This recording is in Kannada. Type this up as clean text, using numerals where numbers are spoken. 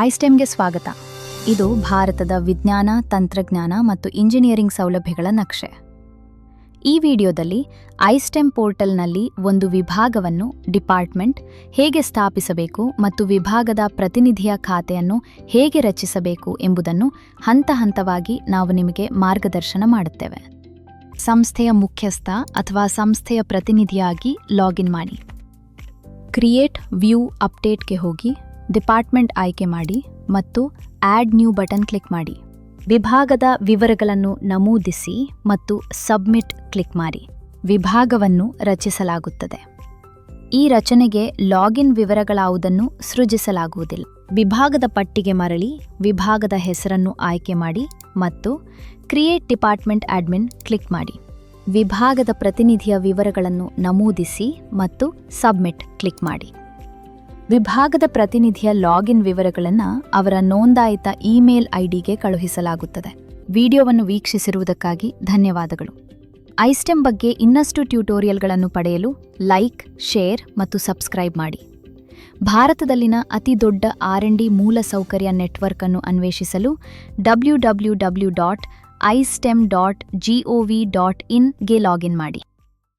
ಐಸ್ಟೆಮ್ಗೆ ಸ್ವಾಗತ. ಇದು ಭಾರತದ ವಿಜ್ಞಾನ, ತಂತ್ರಜ್ಞಾನ ಮತ್ತು ಇಂಜಿನಿಯರಿಂಗ್ ಸೌಲಭ್ಯಗಳ ನಕ್ಷೆ. ಈ ವಿಡಿಯೋದಲ್ಲಿ ಐಸ್ಟೆಮ್ ಪೋರ್ಟಲ್ನಲ್ಲಿ ಒಂದು ವಿಭಾಗವನ್ನು ಡಿಪಾರ್ಟ್ಮೆಂಟ್ ಹೇಗೆ ಸ್ಥಾಪಿಸಬೇಕು ಮತ್ತು ವಿಭಾಗದ ಪ್ರತಿನಿಧಿಯ ಖಾತೆಯನ್ನು ಹೇಗೆ ರಚಿಸಬೇಕು ಎಂಬುದನ್ನು ಹಂತ ಹಂತವಾಗಿ ನಾವು ನಿಮಗೆ ಮಾರ್ಗದರ್ಶನ ಮಾಡುತ್ತೇವೆ. ಸಂಸ್ಥೆಯ ಮುಖ್ಯಸ್ಥ ಅಥವಾ ಸಂಸ್ಥೆಯ ಪ್ರತಿನಿಧಿಯಾಗಿ ಲಾಗಿನ್ ಮಾಡಿ. ಕ್ರಿಯೇಟ್ ವ್ಯೂ ಅಪ್ಡೇಟ್ಗೆ ಹೋಗಿ ಡಿಪಾರ್ಟ್ಮೆಂಟ್ ಆಯ್ಕೆ ಮಾಡಿ ಮತ್ತು ಆಡ್ ನ್ಯೂ ಬಟನ್ ಕ್ಲಿಕ್ ಮಾಡಿ. ವಿಭಾಗದ ವಿವರಗಳನ್ನು ನಮೂದಿಸಿ ಮತ್ತು ಸಬ್ಮಿಟ್ ಕ್ಲಿಕ್ ಮಾಡಿ. ವಿಭಾಗವನ್ನು ರಚಿಸಲಾಗುತ್ತದೆ. ಈ ರಚನೆಗೆ ಲಾಗಿನ್ ವಿವರಗಳಾವುದನ್ನು ಸೃಜಿಸಲಾಗುವುದಿಲ್ಲ. ವಿಭಾಗದ ಪಟ್ಟಿಗೆ ಮರಳಿ ವಿಭಾಗದ ಹೆಸರನ್ನು ಆಯ್ಕೆ ಮಾಡಿ ಮತ್ತು ಕ್ರಿಯೇಟ್ ಡಿಪಾರ್ಟ್ಮೆಂಟ್ ಅಡ್ಮಿನ್ ಕ್ಲಿಕ್ ಮಾಡಿ. ವಿಭಾಗದ ಪ್ರತಿನಿಧಿಯ ವಿವರಗಳನ್ನು ನಮೂದಿಸಿ ಮತ್ತು ಸಬ್ಮಿಟ್ ಕ್ಲಿಕ್ ಮಾಡಿ. ವಿಭಾಗದ ಪ್ರತಿನಿಧಿಯ ಲಾಗಿನ್ ವಿವರಗಳನ್ನು ಅವರ ನೋಂದಾಯಿತ ಇಮೇಲ್ ಐಡಿಗೆ ಕಳುಹಿಸಲಾಗುತ್ತದೆ. ವಿಡಿಯೋವನ್ನು ವೀಕ್ಷಿಸಿರುವುದಕ್ಕಾಗಿ ಧನ್ಯವಾದಗಳು. ಐಸ್ಟೆಮ್ ಬಗ್ಗೆ ಇನ್ನಷ್ಟು ಟ್ಯುಟೋರಿಯಲ್ಗಳನ್ನು ಪಡೆಯಲು ಲೈಕ್, ಶೇರ್ ಮತ್ತು ಸಬ್ಸ್ಕ್ರೈಬ್ ಮಾಡಿ. ಭಾರತದಲ್ಲಿನ ಅತಿ ದೊಡ್ಡ R&D ಮೂಲಸೌಕರ್ಯ ನೆಟ್ವರ್ಕ್ ಅನ್ನು ಅನ್ವೇಷಿಸಲು www.istem.gov.in ಗೆ ಲಾಗಿನ್ ಮಾಡಿ.